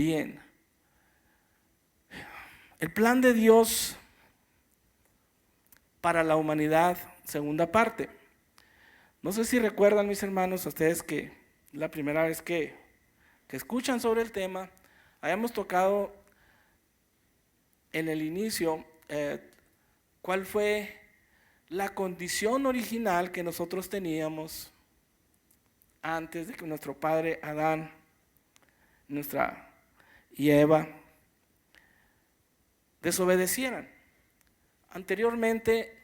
Bien, el plan de Dios para la humanidad, segunda parte. No sé si recuerdan, mis hermanos, a ustedes que la primera vez que escuchan sobre el tema, hayamos tocado en el inicio cuál fue la condición original que nosotros teníamos antes de que nuestro padre Adán, nuestra y Eva desobedecieran. Anteriormente,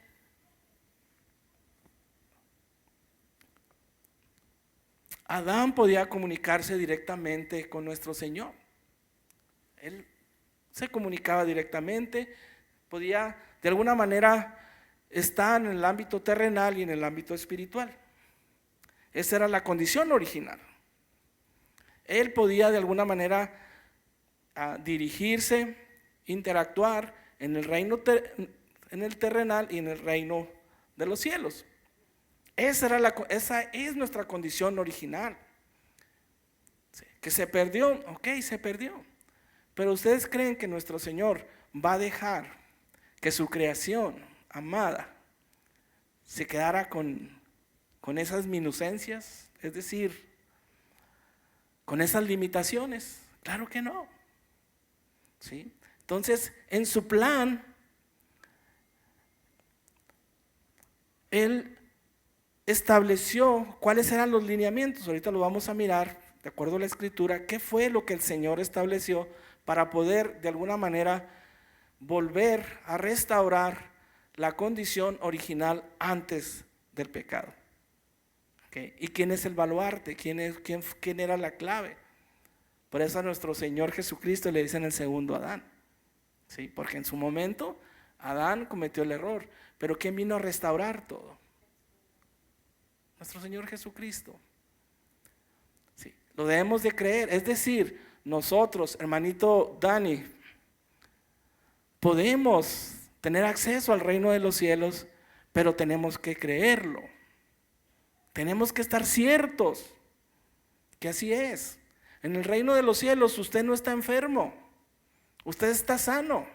Adán podía comunicarse directamente con nuestro Señor. Él se comunicaba directamente, podía de alguna manera estar en el ámbito terrenal y en el ámbito espiritual. Esa era la condición original. Él podía de alguna manera dirigirse, interactuar en el reino en el terrenal y en el reino de los cielos. Esa es nuestra condición original. Sí, que se perdió, ok, se perdió. Pero ustedes creen que nuestro Señor va a dejar que su creación amada se quedara con esas minucencias, es decir, con esas limitaciones. Claro que no. ¿Sí? Entonces, en su plan, Él estableció cuáles eran los lineamientos. Ahorita lo vamos a mirar, de acuerdo a la Escritura, qué fue lo que el Señor estableció para poder, de alguna manera, volver a restaurar la condición original antes del pecado. ¿Okay? ¿Y quién es el baluarte? ¿Quién era la clave? Por eso a nuestro Señor Jesucristo le dicen el segundo Adán. ¿Sí? Porque en su momento Adán cometió el error, pero ¿quién vino a restaurar todo? Nuestro Señor Jesucristo. Sí, lo debemos de creer. Es decir, nosotros, hermanito Dani, podemos tener acceso al reino de los cielos, pero tenemos que creerlo. Tenemos que estar ciertos que así es. En el reino de los cielos usted no está enfermo, usted está sano.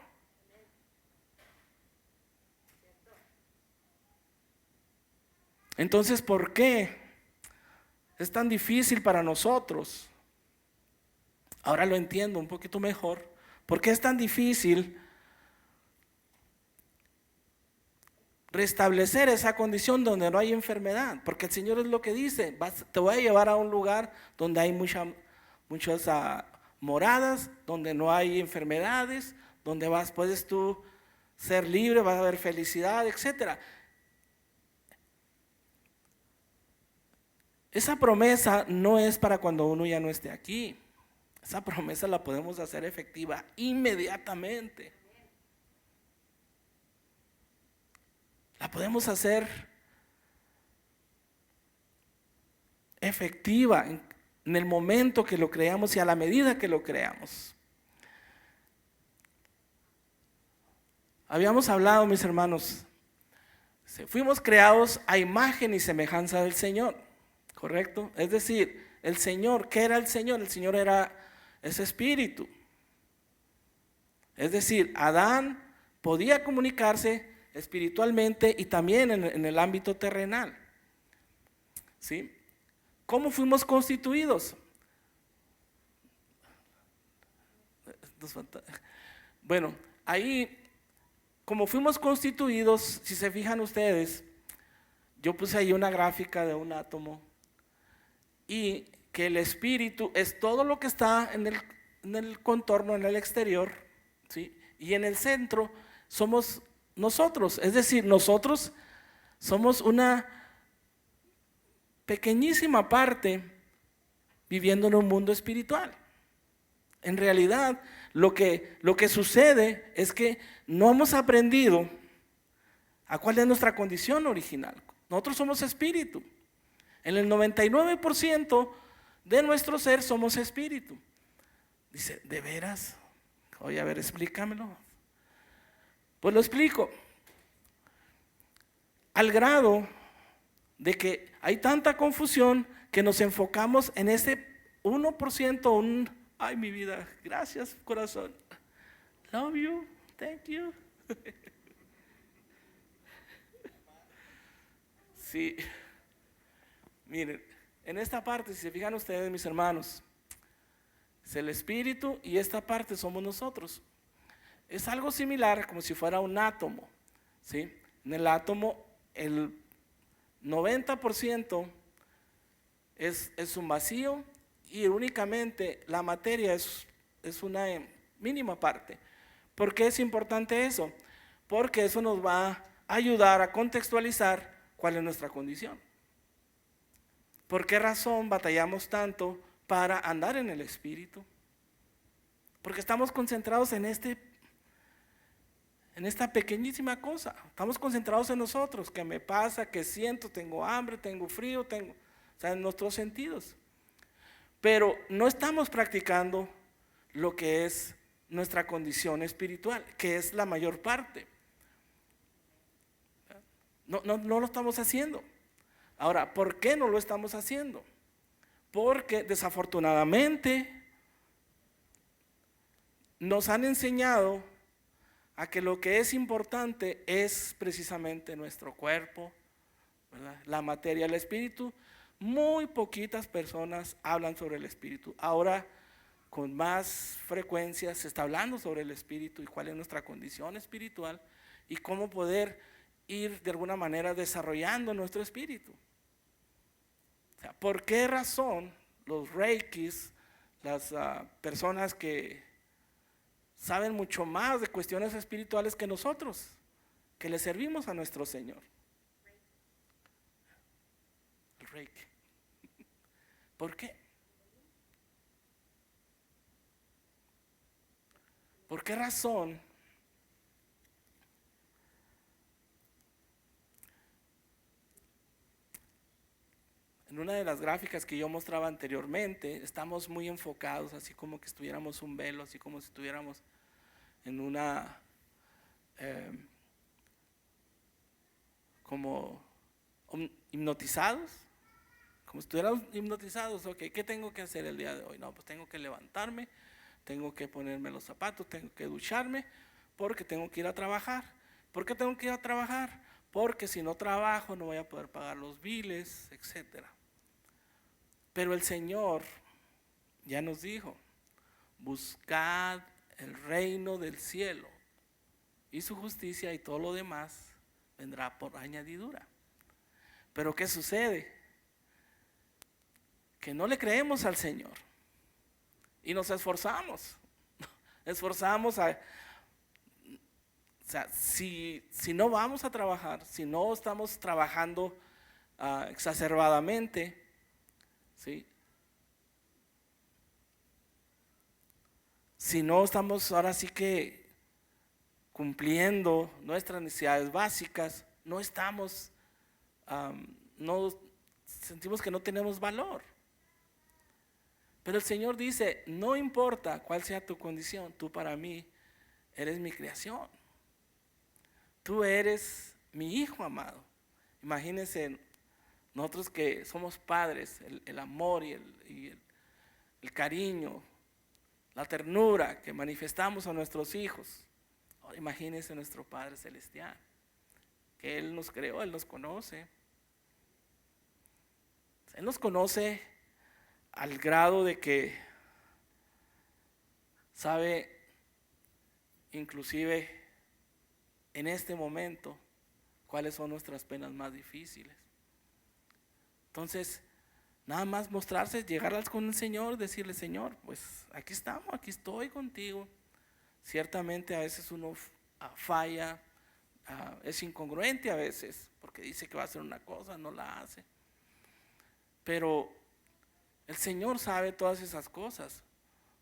Entonces, ¿por qué es tan difícil para nosotros? Ahora lo entiendo un poquito mejor. ¿Por qué es tan difícil restablecer esa condición donde no hay enfermedad? Porque el Señor es lo que dice: te voy a llevar a un lugar donde hay muchas moradas, donde no hay enfermedades, donde puedes tú ser libre, vas a haber felicidad, etcétera. Esa promesa no es para cuando uno ya no esté aquí. Esa promesa la podemos hacer efectiva inmediatamente. La podemos hacer efectiva en el momento que lo creamos y a la medida que lo creamos. Habíamos hablado, mis hermanos, fuimos creados a imagen y semejanza del Señor, ¿correcto? Es decir, el Señor, ¿qué era el Señor? El Señor era ese espíritu. Es decir, Adán podía comunicarse espiritualmente y también en el ámbito terrenal. ¿Sí? ¿Cómo fuimos constituidos? Bueno, ahí, como fuimos constituidos, si se fijan ustedes, yo puse ahí una gráfica de un átomo y que el espíritu es todo lo que está en el contorno, en el exterior, ¿sí? Y en el centro somos nosotros, es decir, nosotros somos una pequeñísima parte viviendo en un mundo espiritual. En realidad, lo que sucede es que no hemos aprendido a cuál es nuestra condición original. Nosotros somos espíritu. En el 99% de nuestro ser somos espíritu. Dice, ¿de veras? Oye, a ver, explícamelo. Pues lo explico. Al grado de que hay tanta confusión que nos enfocamos en ese 1%, Ay, mi vida, gracias, corazón. Love you, thank you. Sí, miren, en esta parte, si se fijan ustedes, mis hermanos, es el espíritu y esta parte somos nosotros. Es algo similar como si fuera un átomo, ¿sí? En el átomo el 90% es un vacío y únicamente la materia es una mínima parte. ¿Por qué es importante eso? Porque eso nos va a ayudar a contextualizar cuál es nuestra condición. ¿Por qué razón batallamos tanto para andar en el espíritu? Porque estamos concentrados en esta pequeñísima cosa. Estamos concentrados en nosotros. ¿Qué me pasa? ¿Qué siento? ¿Tengo hambre? ¿Tengo frío? O sea, en nuestros sentidos. Pero no estamos practicando lo que es nuestra condición espiritual, que es la mayor parte. No lo estamos haciendo. Ahora, ¿por qué no lo estamos haciendo? Porque desafortunadamente nos han enseñado a que lo que es importante es precisamente nuestro cuerpo, ¿verdad? La materia, el espíritu. Muy poquitas personas hablan sobre el espíritu. Ahora, con más frecuencia se está hablando sobre el espíritu y cuál es nuestra condición espiritual y cómo poder ir de alguna manera desarrollando nuestro espíritu. O sea, ¿por qué razón los reikis, las personas que saben mucho más de cuestiones espirituales que nosotros, que le servimos a nuestro Señor? El reiki. ¿Por qué? ¿Por qué razón? En una de las gráficas que yo mostraba anteriormente, estamos muy enfocados, así como que estuviéramos un velo, así como si estuviéramos en una, como hipnotizados, como si estuviéramos hipnotizados. Ok, ¿qué tengo que hacer el día de hoy? No, pues tengo que levantarme, tengo que ponerme los zapatos, tengo que ducharme, porque tengo que ir a trabajar. ¿Por qué tengo que ir a trabajar? Porque si no trabajo no voy a poder pagar los biles, etcétera. Pero el Señor ya nos dijo: buscad el reino del cielo y su justicia, y todo lo demás vendrá por añadidura. Pero ¿qué sucede? Que no le creemos al Señor y nos esforzamos o sea, si no vamos a trabajar, si no estamos trabajando exacerbadamente, ¿sí? Si no estamos ahora sí que cumpliendo nuestras necesidades básicas, no sentimos que no tenemos valor. Pero el Señor dice: no importa cuál sea tu condición, tú para mí eres mi creación. Tú eres mi hijo amado. Imagínense nosotros que somos padres, el amor y el cariño, la ternura que manifestamos a nuestros hijos. Ahora imagínense nuestro Padre Celestial, que Él nos creó, Él nos conoce. Él nos conoce al grado de que sabe inclusive en este momento cuáles son nuestras penas más difíciles. Entonces, nada más mostrarse, llegar con el Señor, decirle: Señor, pues aquí estamos, aquí estoy contigo. Ciertamente a veces uno falla, es incongruente a veces, porque dice que va a hacer una cosa, no la hace. Pero el Señor sabe todas esas cosas.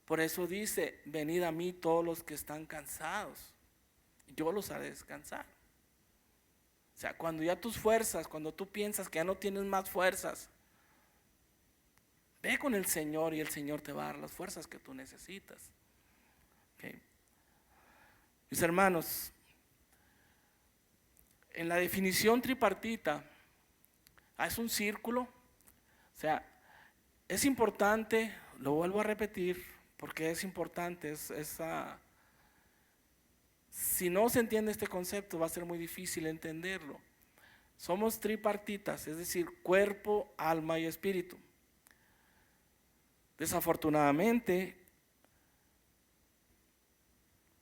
Por eso dice: venid a mí todos los que están cansados, yo los haré descansar. O sea, cuando ya tus fuerzas, cuando tú piensas que ya no tienes más fuerzas, ve con el Señor y el Señor te va a dar las fuerzas que tú necesitas. Okay. Mis hermanos, en la definición tripartita es un círculo. O sea, es importante, lo vuelvo a repetir, porque es importante, si no se entiende este concepto va a ser muy difícil entenderlo. Somos tripartitas, es decir, cuerpo, alma y espíritu. Desafortunadamente,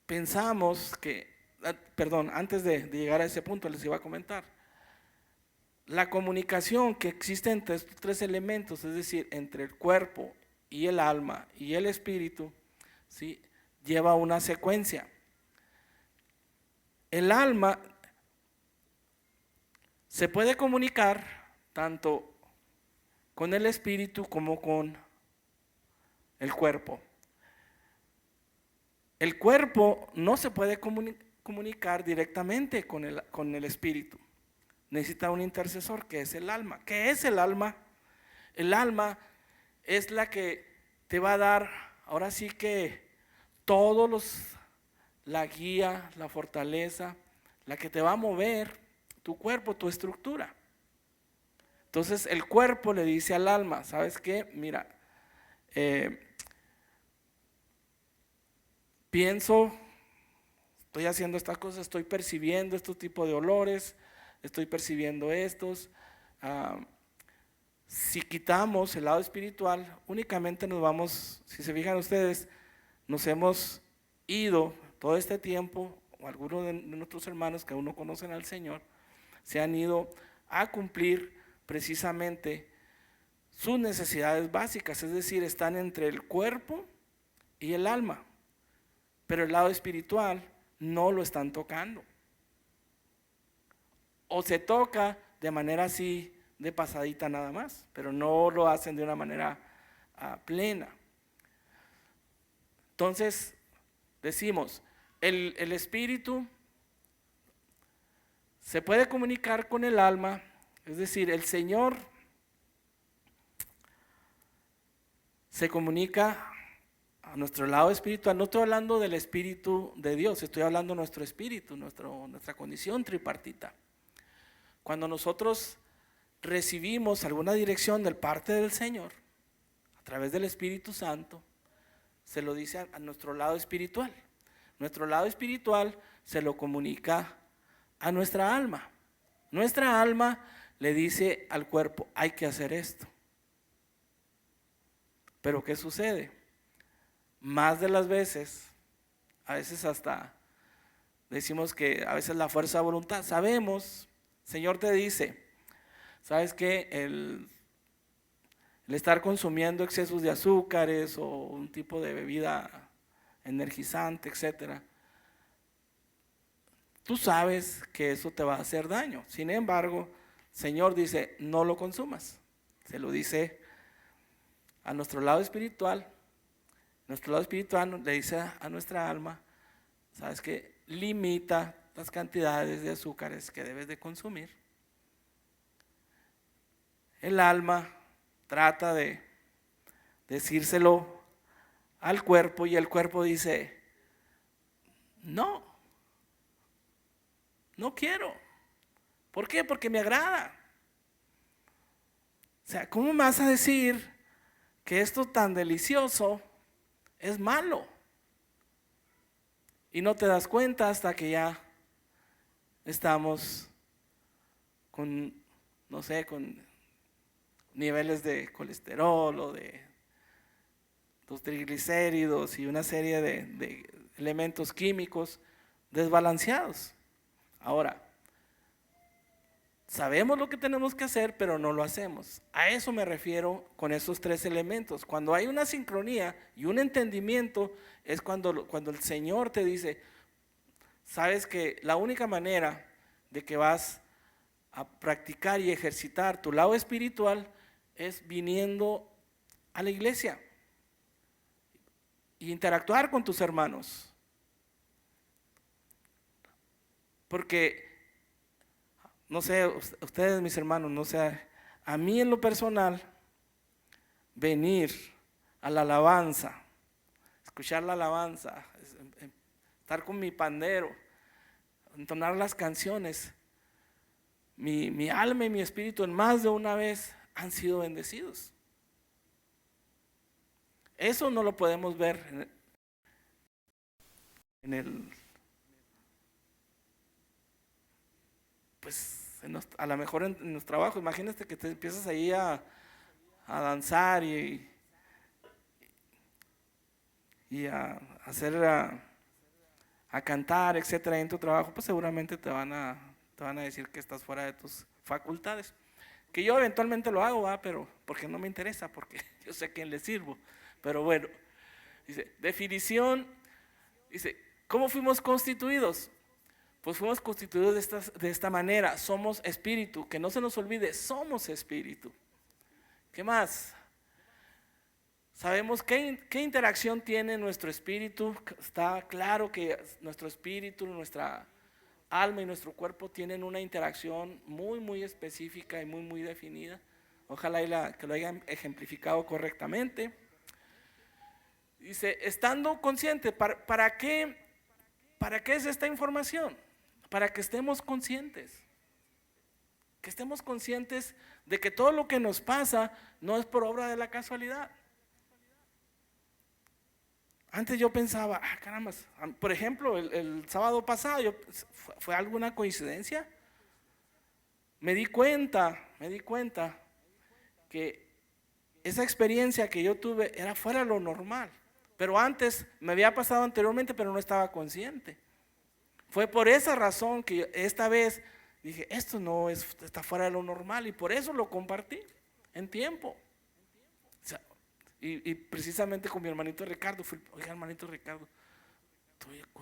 pensamos que, antes de llegar a ese punto les iba a comentar, la comunicación que existe entre estos tres elementos, es decir, entre el cuerpo y el alma y el espíritu, ¿sí?, lleva una secuencia. El alma se puede comunicar tanto con el espíritu como con el cuerpo. El cuerpo no se puede comunicar directamente con el espíritu. Necesita un intercesor, que es el alma. ¿Qué es el alma? El alma es la que te va a dar, ahora sí que la guía, la fortaleza, la que te va a mover tu cuerpo, tu estructura. Entonces el cuerpo le dice al alma, ¿sabes qué? Mira, pienso, estoy haciendo estas cosas, estoy percibiendo estos tipos de olores, estoy percibiendo estos. Si quitamos el lado espiritual, únicamente nos vamos, si se fijan ustedes, nos hemos ido todo este tiempo, o algunos de nuestros hermanos que aún no conocen al Señor, se han ido a cumplir precisamente sus necesidades básicas, es decir, están entre el cuerpo y el alma, pero el lado espiritual no lo están tocando. O se toca de manera así, de pasadita nada más, pero no lo hacen de una manera plena. Entonces, decimos, el espíritu se puede comunicar con el alma, es decir, el Señor se comunica a nuestro lado espiritual. No estoy hablando del espíritu de Dios, estoy hablando de nuestro espíritu, nuestra condición tripartita. Cuando nosotros recibimos alguna dirección de parte del Señor, a través del Espíritu Santo, se lo dice a nuestro lado espiritual. Nuestro lado espiritual se lo comunica a nuestra alma. Nuestra alma le dice al cuerpo, hay que hacer esto. Pero ¿qué sucede? Más de las veces, a veces hasta decimos que a veces la fuerza de voluntad, sabemos, el Señor te dice, ¿sabes qué? El estar consumiendo excesos de azúcares o un tipo de bebida energizante, etcétera, tú sabes que eso te va a hacer daño. Sin embargo, el Señor dice, no lo consumas. Se lo dice a nuestro lado espiritual. Nuestro lado espiritual le dice a nuestra alma, ¿sabes qué? Limita las cantidades de azúcares que debes de consumir. El alma trata de decírselo al cuerpo y el cuerpo dice, no quiero. ¿Por qué? Porque me agrada. O sea, ¿cómo me vas a decir que esto tan delicioso es malo? Y no te das cuenta hasta que ya estamos con, no sé, con niveles de colesterol o de los triglicéridos y una serie de elementos químicos desbalanceados. Ahora, sabemos lo que tenemos que hacer, pero no lo hacemos. A eso me refiero con esos tres elementos. Cuando hay una sincronía y un entendimiento, es cuando el Señor te dice, sabes que la única manera de que vas a practicar y ejercitar tu lado espiritual es viniendo a la iglesia y interactuar con tus hermanos. Porque, no sé, ustedes mis hermanos, no sé, a mí en lo personal, venir a la alabanza, escuchar la alabanza, estar con mi pandero, entonar las canciones, mi alma y mi espíritu en más de una vez han sido bendecidos. Eso no lo podemos ver en el, pues a lo mejor en los trabajos. Imagínate que te empiezas ahí a danzar y a hacer, a cantar, etcétera, en tu trabajo, pues seguramente te van a decir que estás fuera de tus facultades. Que yo eventualmente lo hago, pero porque no me interesa, porque yo sé a quién le sirvo. Pero bueno, dice, definición, dice, ¿cómo fuimos constituidos? Pues fuimos constituidos de esta manera, somos espíritu, que no se nos olvide, somos espíritu. ¿Qué más? Sabemos qué interacción tiene nuestro espíritu. Está claro que nuestro espíritu, nuestra alma y nuestro cuerpo tienen una interacción muy, muy específica y muy, muy definida. Ojalá que lo hayan ejemplificado correctamente. Dice, estando consciente, ¿para qué es esta información? Para que estemos conscientes. Que estemos conscientes de que todo lo que nos pasa no es por obra de la casualidad. Antes yo pensaba, caramba, por ejemplo, el sábado pasado, ¿fue alguna coincidencia? Me di cuenta que esa experiencia que yo tuve era fuera de lo normal. Pero antes, me había pasado anteriormente, pero no estaba consciente. Fue por esa razón que esta vez dije, esto no está fuera de lo normal, y por eso lo compartí en tiempo. O sea, y precisamente con mi hermanito Ricardo, oiga, hermanito Ricardo,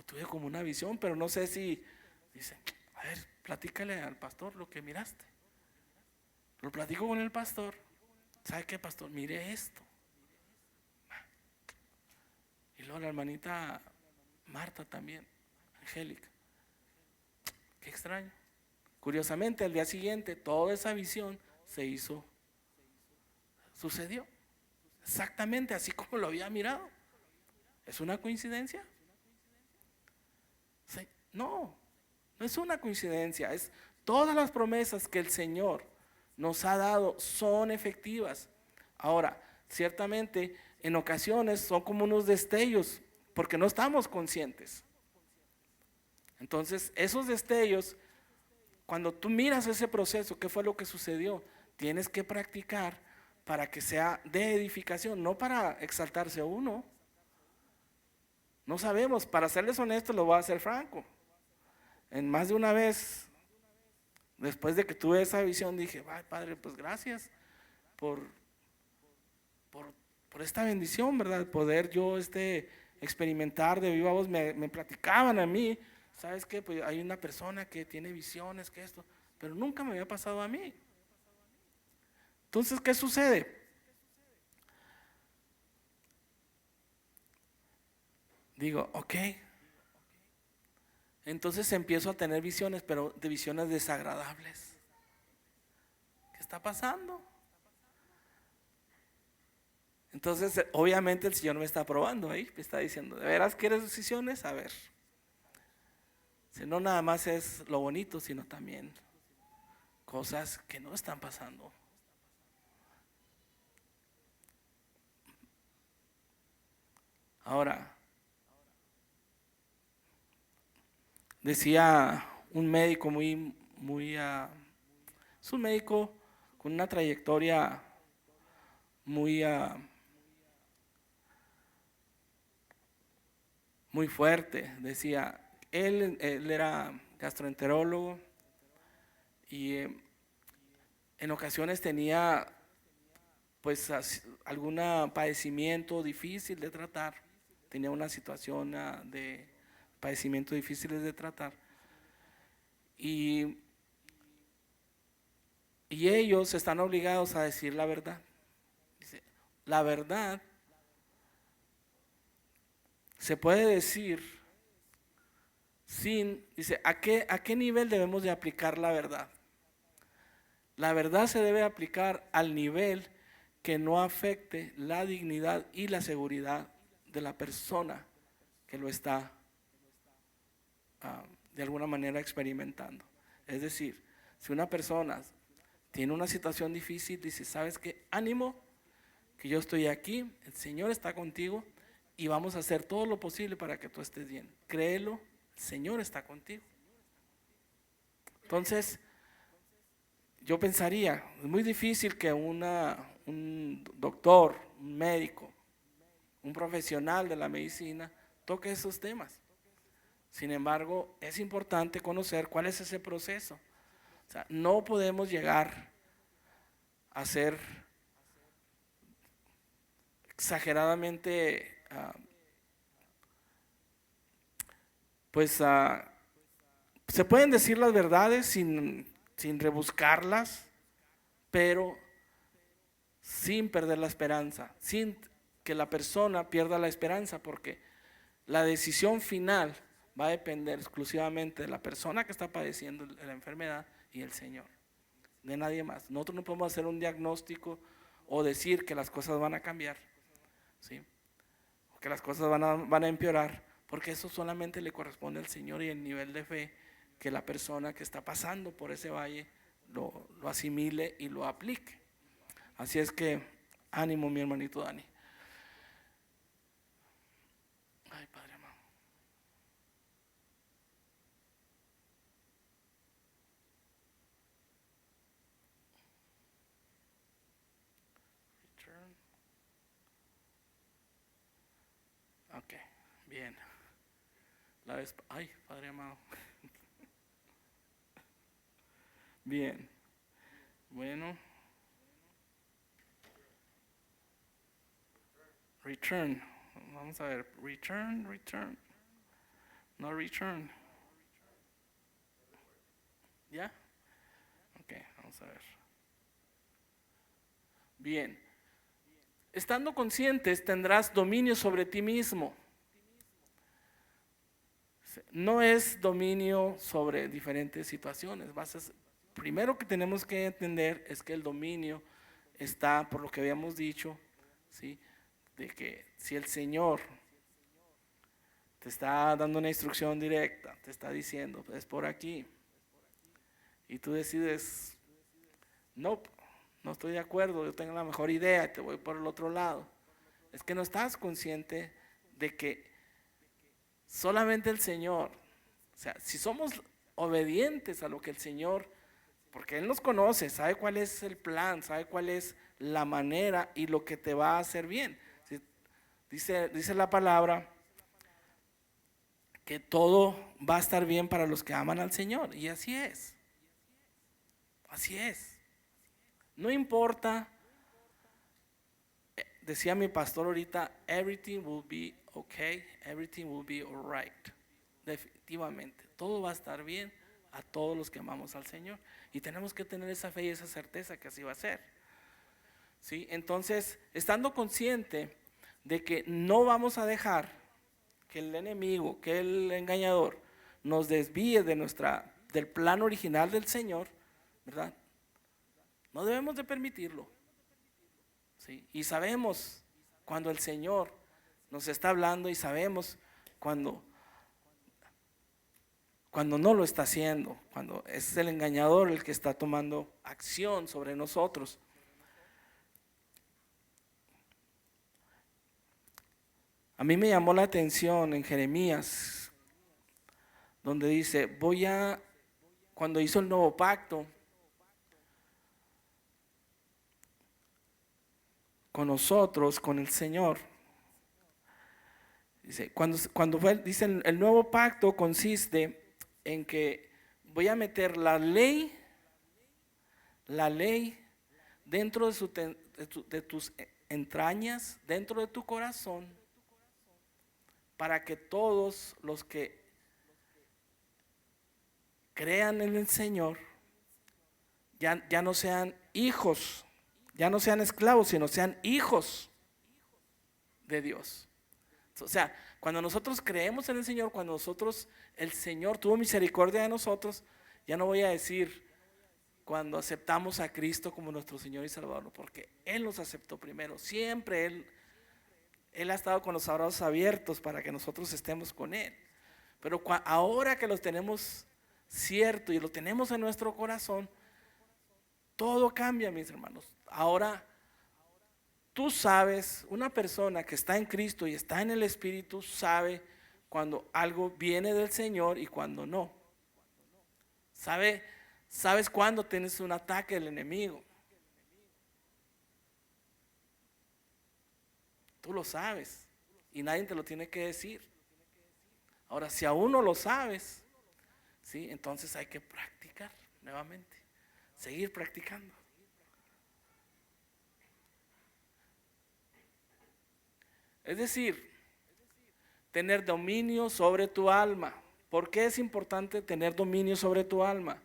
tuve como una visión, pero no sé si, dice, a ver, platícale al pastor lo que miraste. Lo platico con el pastor. ¿Sabe qué, pastor? Mire esto. Y luego la hermanita Marta también, Angélica. Qué extraño. Curiosamente, al día siguiente, toda esa visión sucedió. Exactamente así como lo había mirado. ¿Es una coincidencia? Sí. No es una coincidencia. Todas las promesas que el Señor nos ha dado son efectivas. Ahora, ciertamente, en ocasiones son como unos destellos, porque no estamos conscientes. Entonces, esos destellos, cuando tú miras ese proceso, ¿qué fue lo que sucedió? Tienes que practicar para que sea de edificación, no para exaltarse a uno. No sabemos, para serles honestos, lo voy a hacer franco. En más de una vez, después de que tuve esa visión, dije, ay, Padre, pues gracias por esta bendición, ¿verdad? Poder yo experimentar de viva voz. Me platicaban a mí, ¿sabes qué? Pues hay una persona que tiene visiones, que esto, pero nunca me había pasado a mí. Entonces, ¿qué sucede? Digo, ok. Entonces empiezo a tener visiones, pero de visiones desagradables. ¿Qué está pasando? Entonces, obviamente el Señor me está probando ahí, me está diciendo, ¿de veras quieres decisiones? A ver. Si no nada más es lo bonito, sino también cosas que no están pasando. Ahora, decía un médico es un médico con una trayectoria muy fuerte. Decía, él era gastroenterólogo y en ocasiones tenía pues algún padecimiento difícil de tratar. Tenía una situación de padecimientos difíciles de tratar. Y ellos están obligados a decir la verdad. Dice, la verdad se puede decir dice, ¿a qué nivel debemos de aplicar la verdad? La verdad se debe aplicar al nivel que no afecte la dignidad y la seguridad de la persona que lo está de alguna manera experimentando. Es decir, si una persona tiene una situación difícil, dice, ¿sabes qué? Ánimo, que yo estoy aquí, el Señor está contigo y vamos a hacer todo lo posible para que tú estés bien. Créelo, el Señor está contigo. Entonces, yo pensaría, es muy difícil que un doctor, un médico, un profesional de la medicina toque esos temas. Sin embargo, es importante conocer cuál es ese proceso. O sea, no podemos llegar a ser exageradamente, se pueden decir las verdades sin rebuscarlas, pero sin perder la esperanza, sin que la persona pierda la esperanza, porque la decisión final va a depender exclusivamente de la persona que está padeciendo la enfermedad y el Señor, de nadie más. Nosotros no podemos hacer un diagnóstico o decir que las cosas van a cambiar, ¿sí? O que las cosas van a empeorar, porque eso solamente le corresponde al Señor y el nivel de fe que la persona que está pasando por ese valle lo asimile y lo aplique. Así es que ánimo, mi hermanito Dani. Ay, Padre amado. Return. Ok, bien. Ay, Padre amado. Bien. Bueno. Return. Vamos a ver. Return. No return. ¿Ya? Ok, vamos a ver. Bien. Estando conscientes tendrás dominio sobre ti mismo. No es dominio sobre diferentes situaciones. Primero que tenemos que entender es que el dominio está, por lo que habíamos dicho, ¿sí? De que si el Señor te está dando una instrucción directa, te está diciendo, es por aquí, y tú decides, no estoy de acuerdo, yo tengo la mejor idea, te voy por el otro lado, es que no estás consciente de que solamente el Señor, o sea, si somos obedientes a lo que el Señor, porque Él nos conoce, sabe cuál es el plan, sabe cuál es la manera y lo que te va a hacer bien. Dice la palabra que todo va a estar bien para los que aman al Señor, y así es. Así es. No importa, decía mi pastor ahorita, everything will be okay, everything will be alright. Definitivamente, todo va a estar bien a todos los que amamos al Señor. Y tenemos que tener esa fe y esa certeza que así va a ser. ¿Sí? Entonces, estando consciente de que no vamos a dejar que el enemigo, que el engañador nos desvíe del plan original del Señor, ¿verdad? No debemos de permitirlo. ¿Sí? Y sabemos cuando el Señor nos está hablando y sabemos cuando no lo está haciendo, cuando es el engañador el que está tomando acción sobre nosotros. A mí me llamó la atención en Jeremías, donde dice, cuando hizo el nuevo pacto con nosotros, con el Señor, dice, dice el nuevo pacto consiste en que voy a meter la ley dentro de tus entrañas, dentro de tu corazón, para que todos los que crean en el Señor ya no sean hijos, ya no sean esclavos, sino sean hijos de Dios. O sea, cuando nosotros creemos en el Señor, cuando el Señor tuvo misericordia de nosotros, ya no voy a decir cuando aceptamos a Cristo como nuestro Señor y Salvador, porque Él nos aceptó primero. Siempre Él ha estado con los brazos abiertos para que nosotros estemos con Él. Pero ahora que los tenemos cierto y lo tenemos en nuestro corazón, todo cambia, mis hermanos. Ahora tú sabes, una persona que está en Cristo y está en el Espíritu sabe cuando algo viene del Señor y cuando no. Sabes cuándo tienes un ataque del enemigo. Tú lo sabes y nadie te lo tiene que decir. Ahora, si aún no lo sabes, ¿sí? Entonces hay que practicar nuevamente, seguir practicando. Es decir, tener dominio sobre tu alma. ¿Por qué es importante tener dominio sobre tu alma?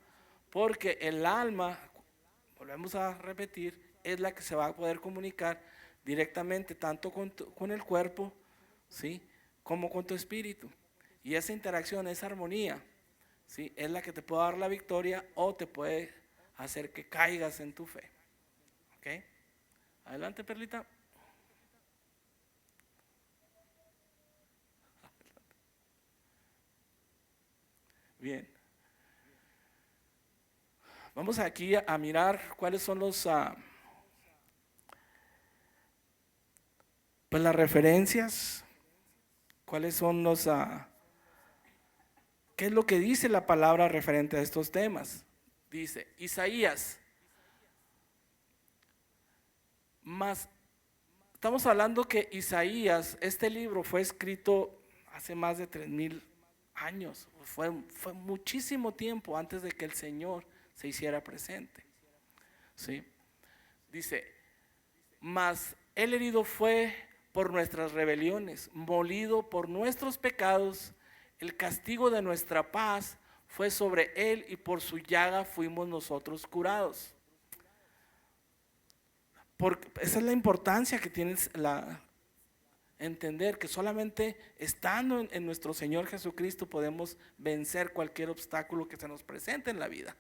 Porque el alma, volvemos a repetir, es la que se va a poder comunicar directamente tanto con el cuerpo, ¿sí?, como con tu espíritu. Y esa interacción, esa armonía, ¿sí?, es la que te puede dar la victoria o te puede hacer que caigas en tu fe. ¿Ok? Adelante, Perlita. Bien. Vamos aquí a mirar cuáles son pues las referencias, cuáles son qué es lo que dice la palabra referente a estos temas. Dice Isaías, estamos hablando que Isaías, este libro fue escrito hace más de 3000 años, fue muchísimo tiempo antes de que el Señor se hiciera presente. ¿Sí? Dice, mas el herido fue por nuestras rebeliones, molido por nuestros pecados, el castigo de nuestra paz fue sobre él y por su llaga fuimos nosotros curados. Esa es la importancia que tiene entender que solamente estando en nuestro Señor Jesucristo podemos vencer cualquier obstáculo que se nos presente en la vida.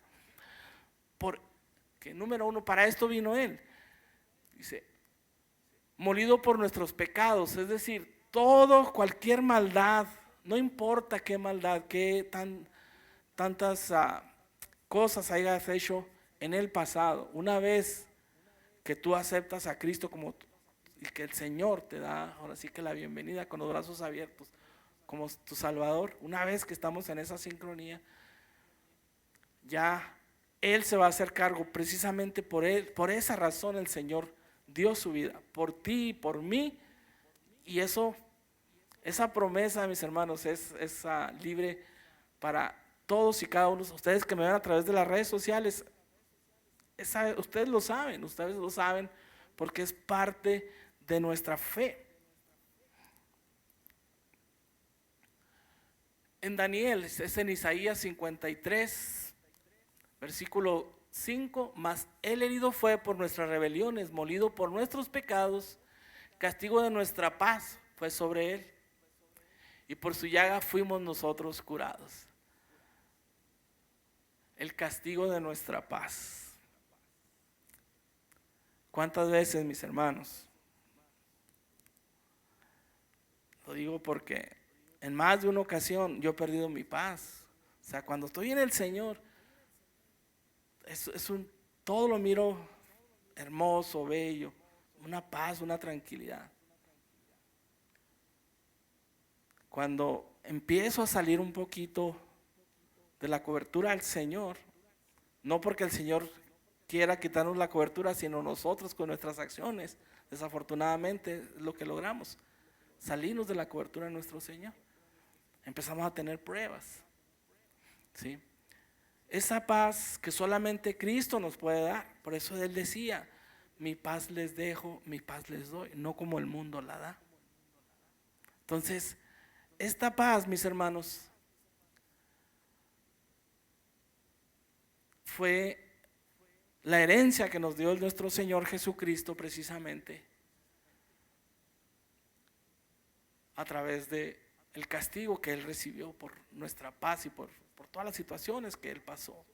Porque número uno, para esto vino Él. Dice, molido por nuestros pecados, es decir, cualquier maldad, no importa qué maldad, tantas cosas hayas hecho en el pasado, una vez que tú aceptas a Cristo y que el Señor te da ahora sí que la bienvenida con los brazos abiertos como tu Salvador, una vez que estamos en esa sincronía, ya Él se va a hacer cargo precisamente por Él. Por esa razón el Señor dio su vida, por ti y por mí. Y esa promesa, mis hermanos, es libre para todos y cada uno. Ustedes que me ven a través de las redes sociales, ustedes lo saben porque es parte de nuestra fe. En Daniel, es en Isaías 53, versículo 5, mas el herido fue por nuestras rebeliones, molido por nuestros pecados, castigo de nuestra paz fue sobre él, y por su llaga fuimos nosotros curados. El castigo de nuestra paz. ¿Cuántas veces, mis hermanos? Lo digo porque en más de una ocasión yo he perdido mi paz. O sea, cuando estoy en el Señor, todo lo miro hermoso, bello, una paz, una tranquilidad. Cuando empiezo a salir un poquito de la cobertura del Señor, no porque el Señor quiera quitarnos la cobertura, sino nosotros con nuestras acciones, desafortunadamente es lo que logramos, salirnos de la cobertura de nuestro Señor. Empezamos a tener pruebas, ¿sí? Esa paz que solamente Cristo nos puede dar. Por eso Él decía, mi paz les dejo, mi paz les doy, no como el mundo la da. Entonces, esta paz, mis hermanos, fue la herencia que nos dio nuestro Señor Jesucristo precisamente a través de el castigo que Él recibió por nuestra paz y por todas las situaciones que Él pasó.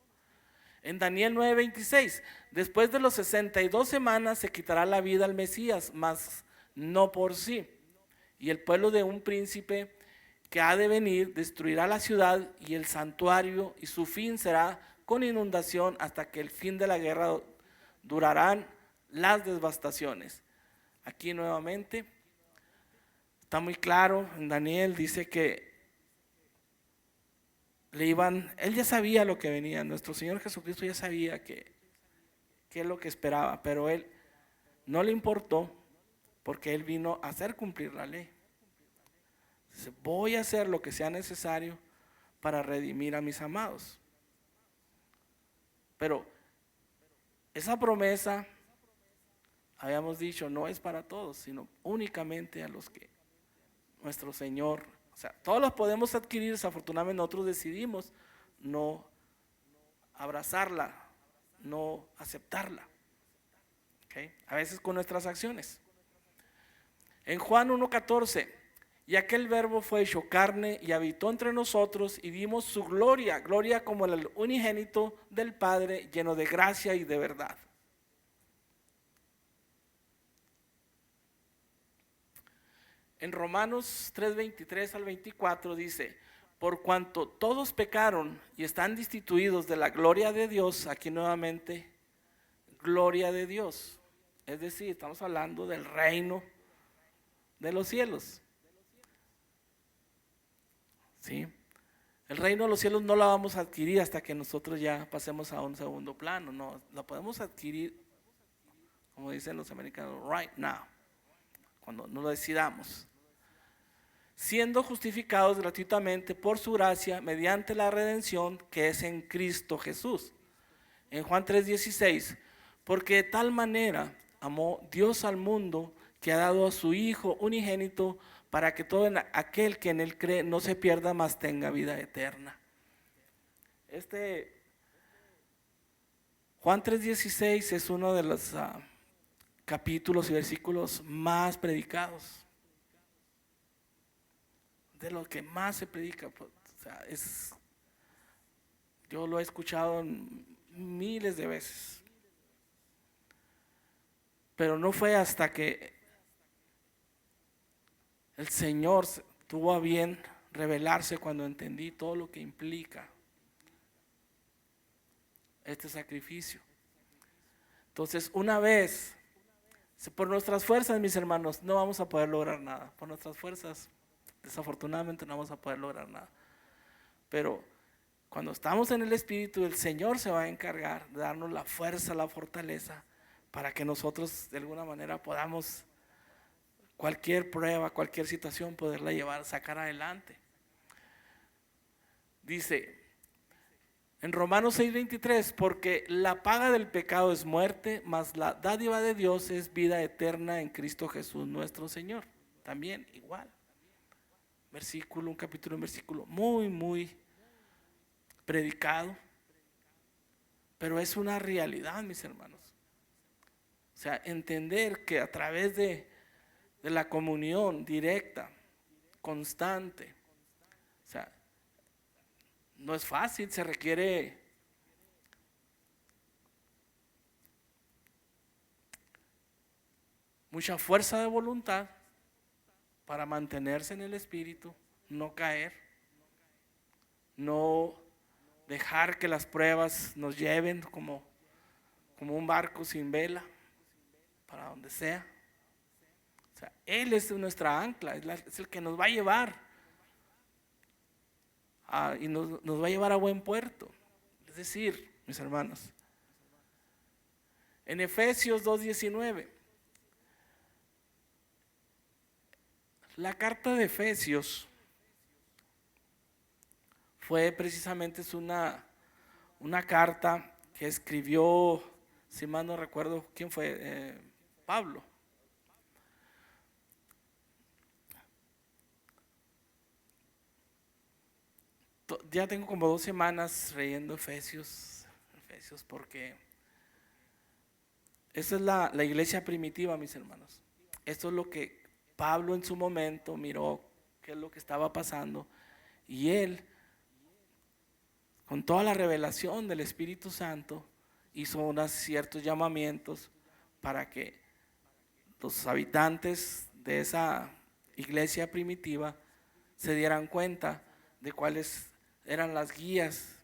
En Daniel 9:26, después de los 62 semanas se quitará la vida al Mesías, mas no por sí. Y el pueblo de un príncipe que ha de venir destruirá la ciudad y el santuario, y su fin será con inundación hasta que el fin de la guerra durarán las devastaciones. aquí nuevamente. Está muy claro, en Daniel dice que él ya sabía lo que venía, nuestro Señor Jesucristo ya sabía qué es lo que esperaba, pero él no le importó porque él vino a hacer cumplir la ley. Dice, voy a hacer lo que sea necesario para redimir a mis amados. Pero esa promesa, habíamos dicho, no es para todos, sino únicamente a los que nuestro Señor, o sea, todos los podemos adquirir, desafortunadamente nosotros decidimos no abrazarla, no aceptarla, ¿okay? A veces con nuestras acciones. En Juan 1:14, y aquel verbo fue hecho carne y habitó entre nosotros y vimos su gloria, gloria como el unigénito del Padre, lleno de gracia y de verdad. En Romanos 3:23 al 24 dice, por cuanto todos pecaron y están destituidos de la gloria de Dios, aquí nuevamente, gloria de Dios. Es decir, estamos hablando del reino de los cielos. ¿Sí? El reino de los cielos no lo vamos a adquirir hasta que nosotros ya pasemos a un segundo plano. No, lo podemos adquirir, como dicen los americanos, right now, cuando nos lo decidamos. Siendo justificados gratuitamente por su gracia mediante la redención que es en Cristo Jesús. En Juan 3:16, porque de tal manera amó Dios al mundo que ha dado a su Hijo unigénito para que todo aquel que en él cree no se pierda, mas tenga vida eterna. Juan 3:16 es uno de los capítulos y versículos más predicados, de lo que más se predica. O sea, yo lo he escuchado miles de veces, pero no fue hasta que el Señor tuvo a bien revelarse cuando entendí todo lo que implica este sacrificio. Entonces, una vez, por nuestras fuerzas, mis hermanos, no vamos a poder lograr nada. Por nuestras fuerzas, desafortunadamente, no vamos a poder lograr nada. Pero cuando estamos en el Espíritu, el Señor se va a encargar de darnos la fuerza, la fortaleza, para que nosotros de alguna manera podamos cualquier prueba, cualquier situación, poderla llevar, sacar adelante. Dice en Romanos 6:23, porque la paga del pecado es muerte, mas la dádiva de Dios es vida eterna en Cristo Jesús nuestro Señor. También igual. Un capítulo, un versículo muy predicado, pero es una realidad, mis hermanos. O sea, entender que a través de la comunión directa, constante, o sea, no es fácil, se requiere mucha fuerza de voluntad para mantenerse en el Espíritu, no caer, no dejar que las pruebas nos lleven como un barco sin vela para donde sea. O sea, Él es nuestra ancla, es el que nos va a llevar y nos va a llevar a buen puerto. Es decir, mis hermanos, en Efesios 2:19, la carta de Efesios fue precisamente una carta que escribió, si mal no recuerdo quién fue, Pablo. Ya tengo como 2 semanas leyendo Efesios, porque esa es la iglesia primitiva, mis hermanos. Esto es lo que Pablo en su momento miró, qué es lo que estaba pasando, y él, con toda la revelación del Espíritu Santo, hizo unos ciertos llamamientos para que los habitantes de esa iglesia primitiva se dieran cuenta de cuáles eran las guías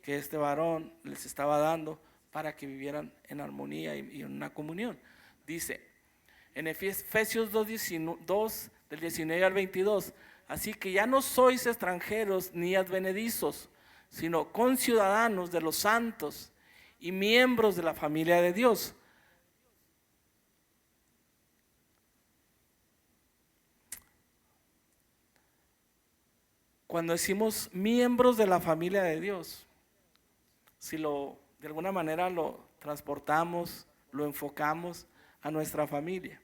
que este varón les estaba dando para que vivieran en armonía y en una comunión. Dice En Efesios 2, del 19 al 22. Así que ya no sois extranjeros ni advenedizos, sino conciudadanos de los santos y miembros de la familia de Dios. Cuando decimos miembros de la familia de Dios, si de alguna manera lo transportamos, lo enfocamos a nuestra familia,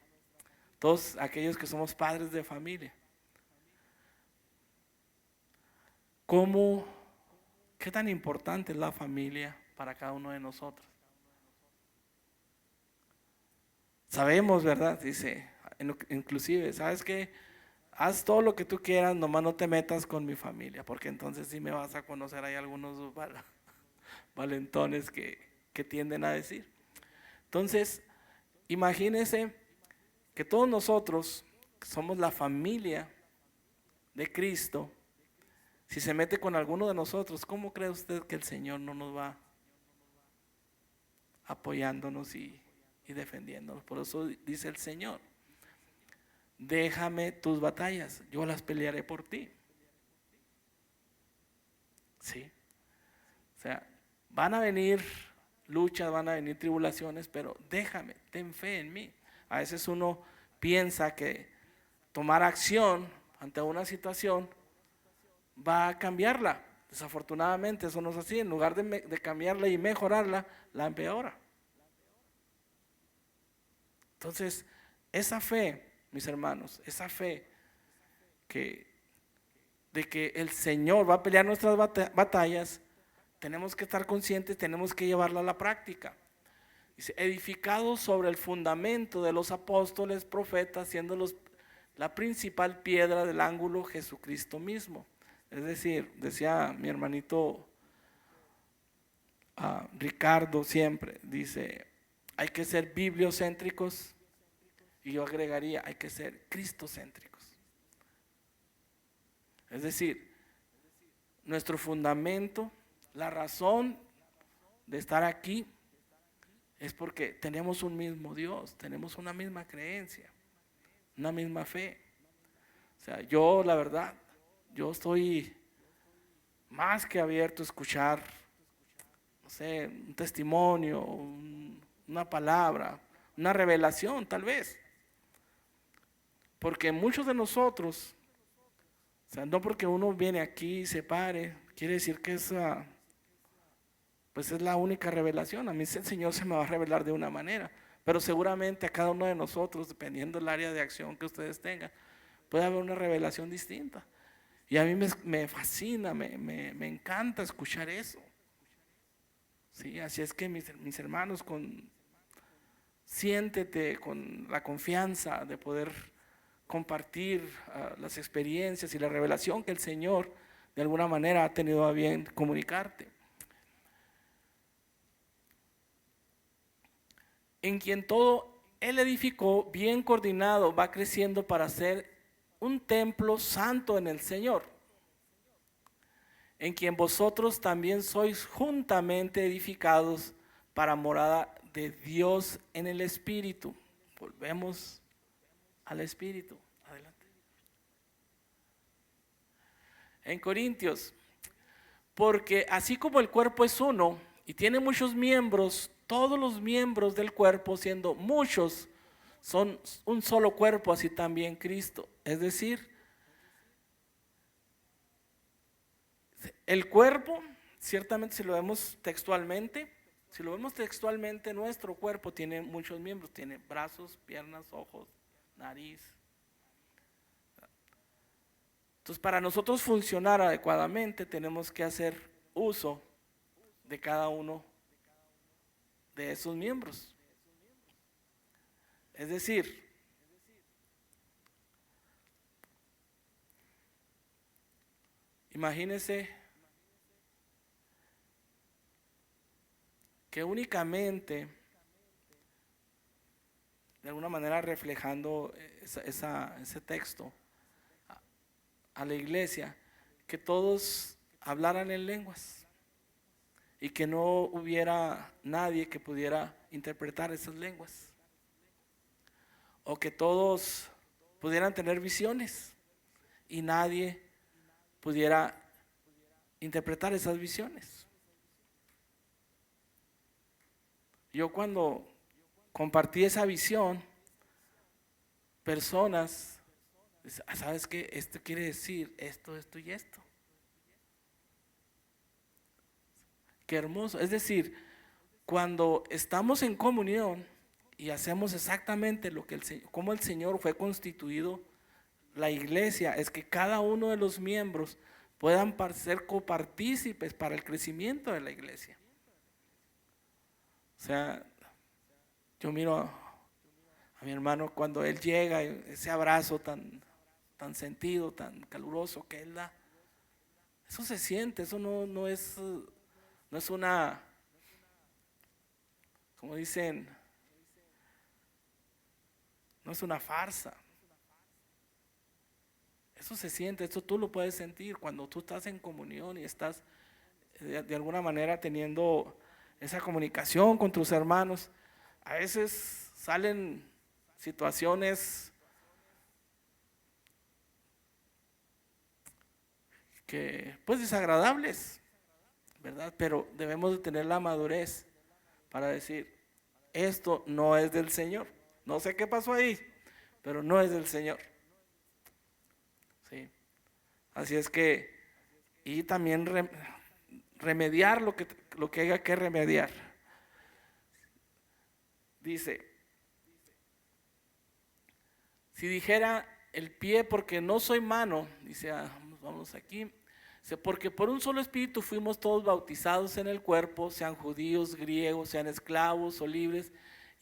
todos aquellos que somos padres de familia, ¿qué tan importante es la familia para cada uno de nosotros? Sabemos, ¿verdad? Dice, inclusive, ¿sabes qué? Haz todo lo que tú quieras, nomás no te metas con mi familia, porque entonces sí me vas a conocer. Hay algunos valentones que tienden a decir. Entonces, imagínese que todos nosotros, que somos la familia de Cristo, si se mete con alguno de nosotros, ¿cómo cree usted que el Señor no nos va apoyándonos y defendiéndonos? Por eso dice el Señor: déjame tus batallas, yo las pelearé por ti. ¿Sí? O sea, van a venir luchas, van a venir tribulaciones, pero déjame, ten fe en mí. A veces uno piensa que tomar acción ante una situación va a cambiarla. Desafortunadamente eso no es así. En lugar de cambiarla y mejorarla, la empeora. Entonces, esa fe, mis hermanos, esa fe de que el Señor va a pelear nuestras batallas, tenemos que estar conscientes, tenemos que llevarla a la práctica. Dice, edificados sobre el fundamento de los apóstoles, profetas, siendo la principal piedra del ángulo Jesucristo mismo. Es decir, decía mi hermanito Ricardo siempre, dice, hay que ser bibliocéntricos, y yo agregaría, hay que ser cristocéntricos. Es decir, nuestro fundamento, la razón de estar aquí es porque tenemos un mismo Dios, tenemos una misma creencia, una misma fe. O sea, yo la verdad, yo estoy más que abierto a escuchar, no sé, un testimonio, una palabra, una revelación tal vez. Porque muchos de nosotros, o sea, no porque uno viene aquí y se pare, quiere decir que pues es la única revelación. A mí el Señor se me va a revelar de una manera, pero seguramente a cada uno de nosotros, dependiendo del área de acción que ustedes tengan, puede haber una revelación distinta. Y a mí me fascina, me encanta escuchar eso. Sí, así es que mis hermanos, siéntete con la confianza de poder compartir las experiencias y la revelación que el Señor de alguna manera ha tenido a bien comunicarte. En quien todo Él edificó, bien coordinado, va creciendo para ser un templo santo en el Señor, en quien vosotros también sois juntamente edificados para morada de Dios en el Espíritu. Volvemos al Espíritu. Adelante. En Corintios, porque así como el cuerpo es uno y tiene muchos miembros, todos los miembros del cuerpo, siendo muchos, son un solo cuerpo, así también Cristo. Es decir, el cuerpo, ciertamente si lo vemos textualmente, nuestro cuerpo tiene muchos miembros, tiene brazos, piernas, ojos, nariz. Entonces, para nosotros funcionar adecuadamente, tenemos que hacer uso de cada uno de esos miembros. Es decir, imagínese que únicamente, de alguna manera reflejando ese texto a la iglesia, que todos hablaran en lenguas y que no hubiera nadie que pudiera interpretar esas lenguas. o que todos pudieran tener visiones y nadie pudiera interpretar esas visiones. Yo cuando compartí esa visión, personas, ¿sabes qué? Esto quiere decir esto, esto y esto. Qué hermoso. Es decir, cuando estamos en comunión y hacemos exactamente lo que como el Señor fue constituido, la iglesia, es que cada uno de los miembros puedan ser copartícipes para el crecimiento de la iglesia. O sea, yo miro a mi hermano cuando él llega, ese abrazo tan sentido, tan caluroso que él da. Eso se siente, eso no es una, como dicen, no es una farsa. Eso se siente, eso tú lo puedes sentir cuando tú estás en comunión y estás de alguna manera teniendo esa comunicación con tus hermanos. A veces salen situaciones que pues desagradables, ¿verdad? Pero debemos de tener la madurez para decir, esto no es del Señor. No sé qué pasó ahí, pero no es del Señor. ¿Sí? Así es que, y también remediar lo que haya que remediar. Dice, si dijera el pie porque no soy mano, dice, vamos aquí, dice, porque por un solo espíritu fuimos todos bautizados en el cuerpo, sean judíos, griegos, sean esclavos o libres,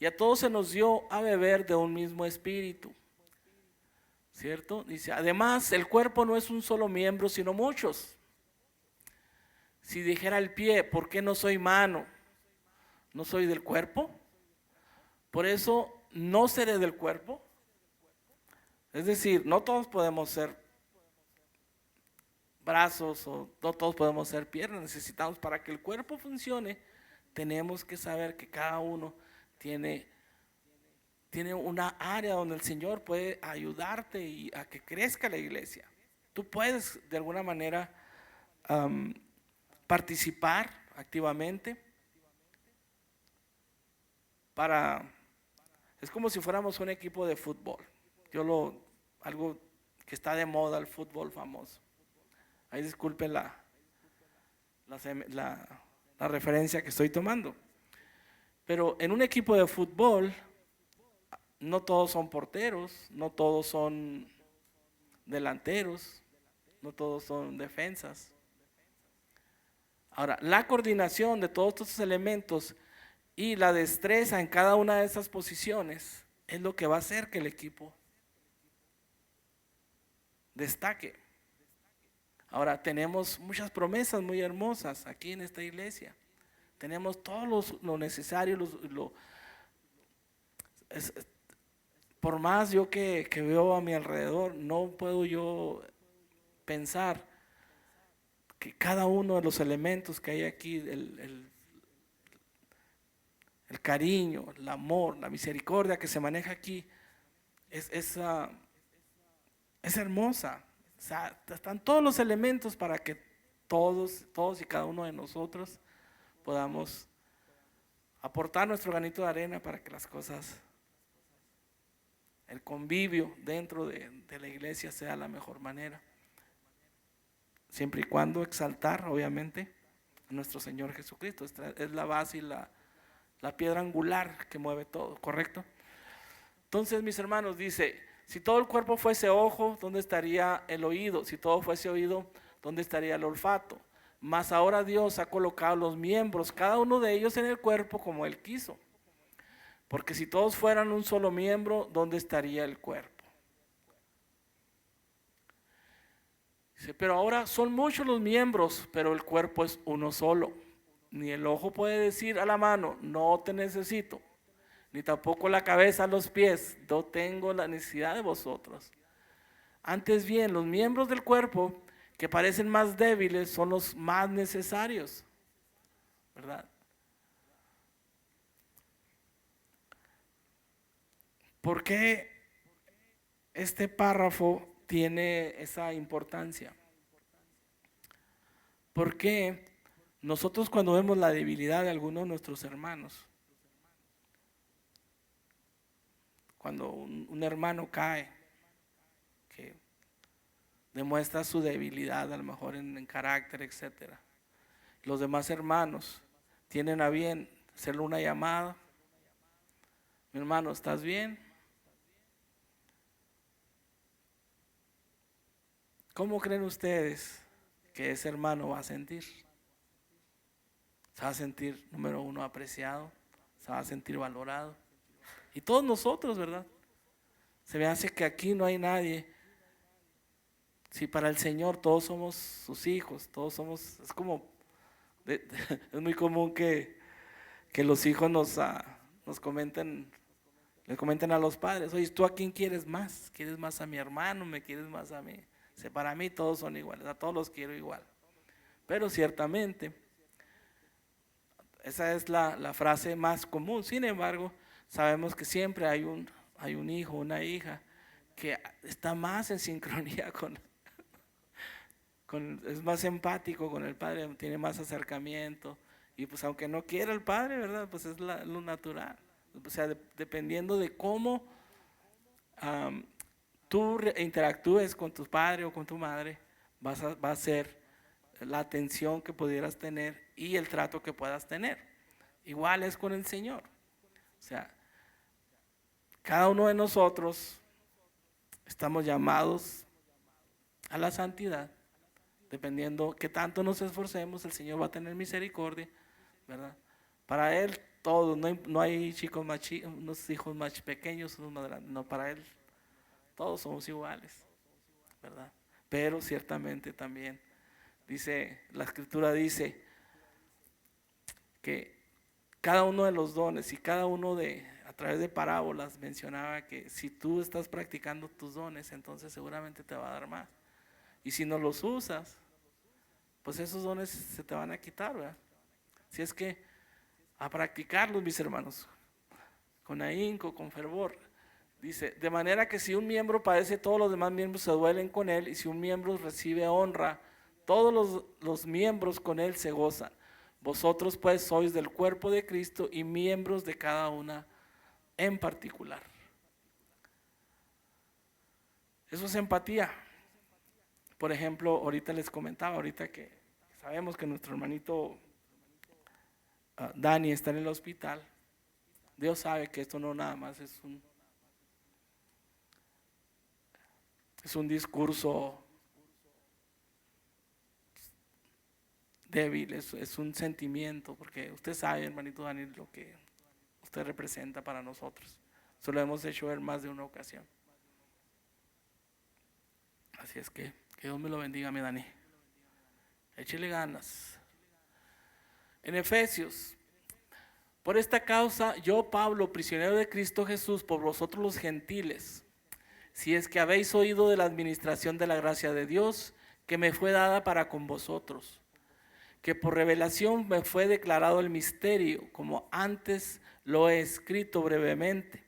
y a todos se nos dio a beber de un mismo espíritu. ¿Cierto? Dice, además el cuerpo no es un solo miembro, sino muchos. Si dijera el pie, ¿por qué no soy mano? ¿No soy del cuerpo? Por eso no seré del cuerpo. Es decir, no todos podemos ser brazos o no todos podemos ser piernas. Necesitamos, para que el cuerpo funcione, tenemos que saber que cada uno tiene una área donde el Señor puede ayudarte y a que crezca la iglesia. Tú puedes de alguna manera participar activamente es como si fuéramos un equipo de fútbol. Algo que está de moda, el fútbol famoso. Ahí disculpen la referencia que estoy tomando. Pero en un equipo de fútbol, no todos son porteros, no todos son delanteros, no todos son defensas. Ahora, la coordinación de todos estos elementos y la destreza en cada una de esas posiciones es lo que va a hacer que el equipo destaque. Ahora, tenemos muchas promesas muy hermosas aquí en esta iglesia. Tenemos todo lo necesario, por más yo que veo a mi alrededor, no puedo yo pensar que cada uno de los elementos que hay aquí, el cariño, el amor, la misericordia que se maneja aquí, es hermosa. O sea, están todos los elementos para que todos y cada uno de nosotros podamos aportar nuestro granito de arena para que las cosas, el convivio dentro de la iglesia sea la mejor manera. Siempre y cuando exaltar, obviamente, a nuestro Señor Jesucristo. Esta es la base y la piedra angular que mueve todo, ¿correcto? Entonces, mis hermanos, dice, si todo el cuerpo fuese ojo, ¿dónde estaría el oído? Si todo fuese oído, ¿dónde estaría el olfato? Mas ahora Dios ha colocado los miembros, cada uno de ellos en el cuerpo como Él quiso. Porque si todos fueran un solo miembro, ¿dónde estaría el cuerpo? Dice, pero ahora son muchos los miembros, pero el cuerpo es uno solo. Ni el ojo puede decir a la mano, no te necesito, ni tampoco la cabeza a los pies, no tengo la necesidad de vosotros. Antes bien, los miembros del cuerpo que parecen más débiles son los más necesarios, ¿verdad? ¿Por qué este párrafo tiene esa importancia? Porque nosotros cuando vemos la debilidad de algunos de nuestros hermanos, cuando un hermano cae, que demuestra su debilidad a lo mejor en carácter, etcétera, los demás hermanos tienen a bien hacerle una llamada: mi hermano, ¿estás bien? ¿Cómo creen ustedes que ese hermano va a sentir? Se va a sentir, número uno, apreciado, se va a sentir valorado. Y todos nosotros, ¿verdad? Se me hace que aquí no hay nadie. Si para el Señor todos somos sus hijos, todos somos, es como, es muy común que los hijos nos comenten, le comenten a los padres: oye, ¿tú a quién quieres más? ¿Quieres más a mi hermano? ¿Me quieres más a mí? Para mí todos son iguales, a todos los quiero igual. Pero ciertamente, esa es la frase más común. Sin embargo, sabemos que siempre hay un hijo, una hija que está más en sincronía es más empático con el padre, tiene más acercamiento. Y pues aunque no quiera el padre, ¿verdad? Pues es lo natural. O sea, dependiendo de cómo tú interactúes con tu padre o con tu madre, va a ser la atención que pudieras tener y el trato que puedas tener. Igual es con el Señor. O sea, cada uno de nosotros estamos llamados a la santidad. Dependiendo qué tanto nos esforcemos, el Señor va a tener misericordia, ¿verdad? Para Él todos, no hay chicos unos hijos más pequeños, unos más grandes. No, para Él todos somos iguales, ¿verdad? Pero ciertamente también la Escritura dice que cada uno de los dones y cada uno a través de parábolas mencionaba que si tú estás practicando tus dones, entonces seguramente te va a dar más. Y si no los usas, pues esos dones se te van a quitar, ¿verdad? Si es que a practicarlos, mis hermanos, con ahínco, con fervor. Dice, de manera que si un miembro padece, todos los demás miembros se duelen con él, y si un miembro recibe honra, todos los miembros con él se gozan. Vosotros pues sois del cuerpo de Cristo y miembros de cada una en particular. Eso es empatía. Por ejemplo, ahorita les comentaba, ahorita que sabemos que nuestro hermanito Dani está en el hospital. Dios sabe que esto no nada más es un discurso débil, es un sentimiento, porque usted sabe, hermanito Dani, lo que usted representa para nosotros. Eso lo hemos hecho ver más de una ocasión. Así es que Dios me lo bendiga, mi Dani. Échele ganas. En Efesios: por esta causa, yo, Pablo, prisionero de Cristo Jesús, por vosotros los gentiles, si es que habéis oído de la administración de la gracia de Dios, que me fue dada para con vosotros, que por revelación me fue declarado el misterio, como antes lo he escrito brevemente.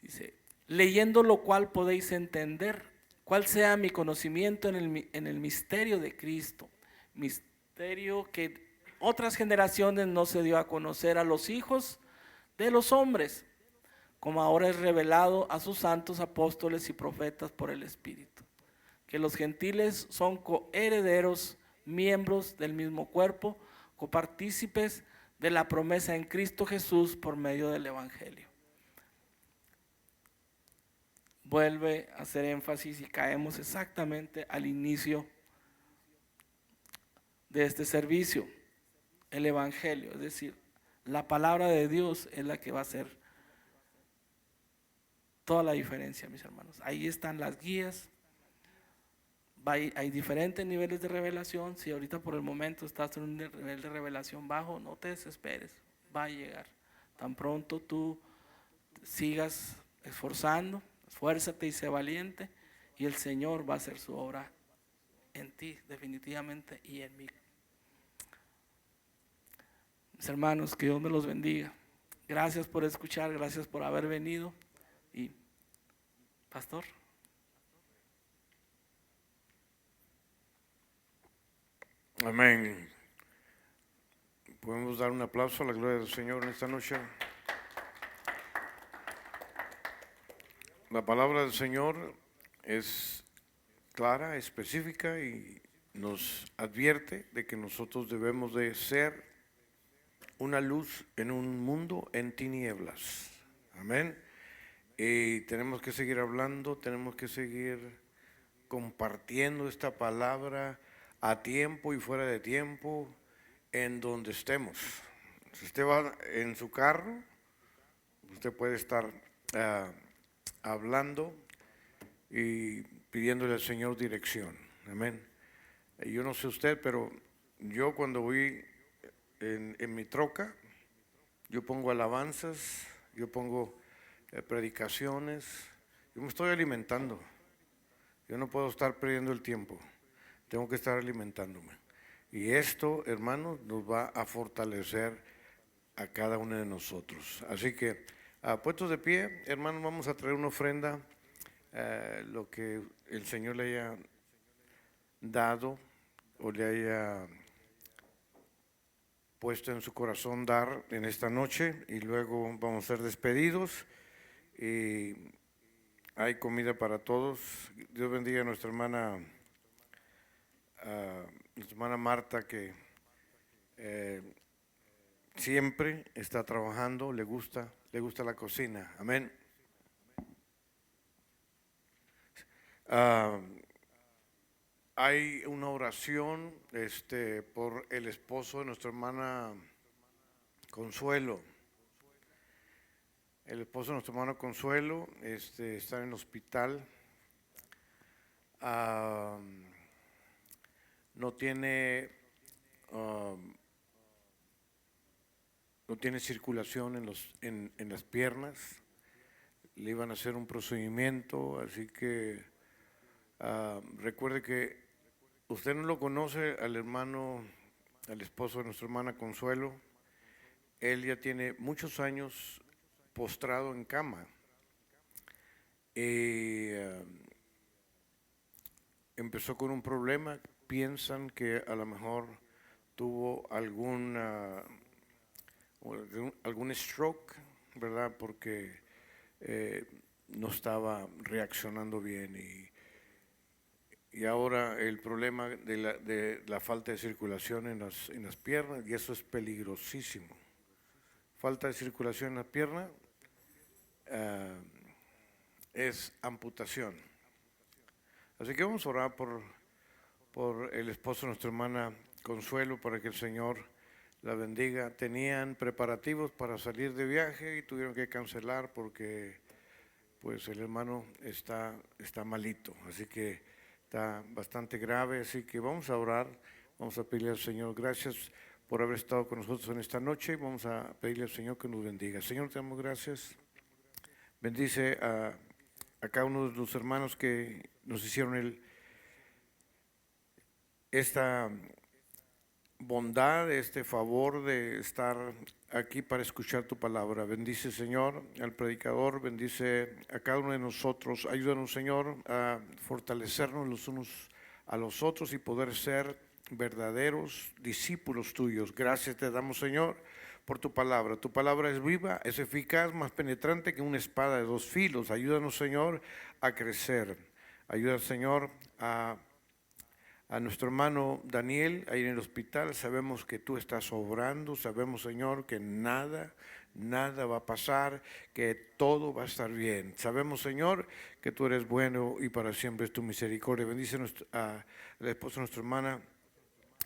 Dice, leyendo lo cual podéis entender cuál sea mi conocimiento en el misterio de Cristo, misterio que otras generaciones no se dio a conocer a los hijos de los hombres, como ahora es revelado a sus santos apóstoles y profetas por el Espíritu, que los gentiles son coherederos, miembros del mismo cuerpo, copartícipes de la promesa en Cristo Jesús por medio del Evangelio. Vuelve a hacer énfasis y caemos exactamente al inicio de este servicio, el Evangelio, es decir, la palabra de Dios es la que va a hacer toda la diferencia, mis hermanos. Ahí están las guías. Hay diferentes niveles de revelación. Si ahorita por el momento estás en un nivel de revelación bajo, no te desesperes, va a llegar. Tan pronto tú sigas esforzando, esfuérzate y sé valiente, y el Señor va a hacer su obra en ti definitivamente y en mí. Mis hermanos, que Dios me los bendiga. Gracias por escuchar, gracias por haber venido, y Pastor. Amén. Podemos dar un aplauso a la gloria del Señor en esta noche. La palabra del Señor es clara, específica y nos advierte de que nosotros debemos de ser una luz en un mundo en tinieblas. Amén. Y tenemos que seguir hablando, tenemos que seguir compartiendo esta palabra a tiempo y fuera de tiempo, en donde estemos. Si usted va en su carro, usted puede estar hablando y pidiéndole al Señor dirección. Amén. Yo no sé usted, pero yo cuando voy en mi troca, yo pongo alabanzas, yo pongo predicaciones, yo me estoy alimentando. Yo no puedo estar perdiendo el tiempo, tengo que estar alimentándome. Y esto, hermanos, nos va a fortalecer a cada uno de nosotros. Así que, puestos de pie, hermanos, vamos a traer una ofrenda, lo que el Señor le haya dado o le haya puesto en su corazón dar en esta noche, y luego vamos a ser despedidos y hay comida para todos. Dios bendiga a nuestra hermana Marta, que siempre está trabajando, le gusta la cocina. Amén. Hay una oración por el esposo de nuestra hermana Consuelo. El esposo de nuestra hermana Consuelo está en el hospital. No tiene circulación en las piernas. Le iban a hacer un procedimiento, así que recuerde que usted no lo conoce al hermano, al esposo de nuestra hermana Consuelo. Él ya tiene muchos años postrado en cama. Empezó con un problema, piensan que a lo mejor tuvo algún stroke, ¿verdad? Porque no estaba reaccionando bien, y ahora el problema de la falta de circulación en las piernas, y eso es peligrosísimo. Falta de circulación en la pierna es amputación. Así que vamos a orar por el esposo de nuestra hermana Consuelo, para que el Señor la bendiga. Tenían preparativos para salir de viaje y tuvieron que cancelar porque pues el hermano está malito, así que está bastante grave. Así que vamos a orar, vamos a pedirle al Señor gracias por haber estado con nosotros en esta noche. Vamos a pedirle al Señor que nos bendiga. Señor, te damos gracias. Bendice a cada uno de los hermanos que nos hicieron esta bondad, este favor de estar aquí para escuchar tu palabra. Bendice, Señor, al predicador, bendice a cada uno de nosotros. Ayúdanos, Señor, a fortalecernos los unos a los otros y poder ser verdaderos discípulos tuyos. Gracias te damos, Señor, por tu palabra. Tu palabra es viva, es eficaz, más penetrante que una espada de dos filos. Ayúdanos, Señor, a crecer. Ayuda, Señor, a nuestro hermano Daniel ahí en el hospital. Sabemos que tú estás obrando, sabemos, Señor, que nada va a pasar, que todo va a estar bien. Sabemos, Señor, que tú eres bueno y para siempre es tu misericordia. Bendice a la esposa de nuestra hermana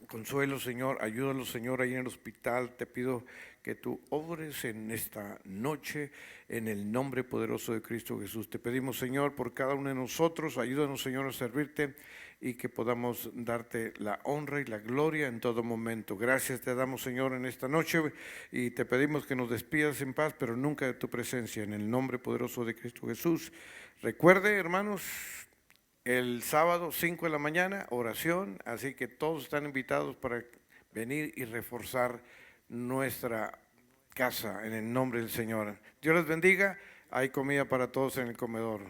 Consuelo, Señor, ayúdalo, Señor, ahí en el hospital. Te pido que tú obres en esta noche, en el nombre poderoso de Cristo Jesús. Te pedimos, Señor, por cada uno de nosotros. Ayúdanos, Señor, a servirte y que podamos darte la honra y la gloria en todo momento. Gracias te damos, Señor, en esta noche, y te pedimos que nos despidas en paz, pero nunca de tu presencia, en el nombre poderoso de Cristo Jesús. Recuerde, hermanos, el sábado 5 de la mañana, oración, así que todos están invitados para venir y reforzar nuestra casa en el nombre del Señor. Dios les bendiga, hay comida para todos en el comedor.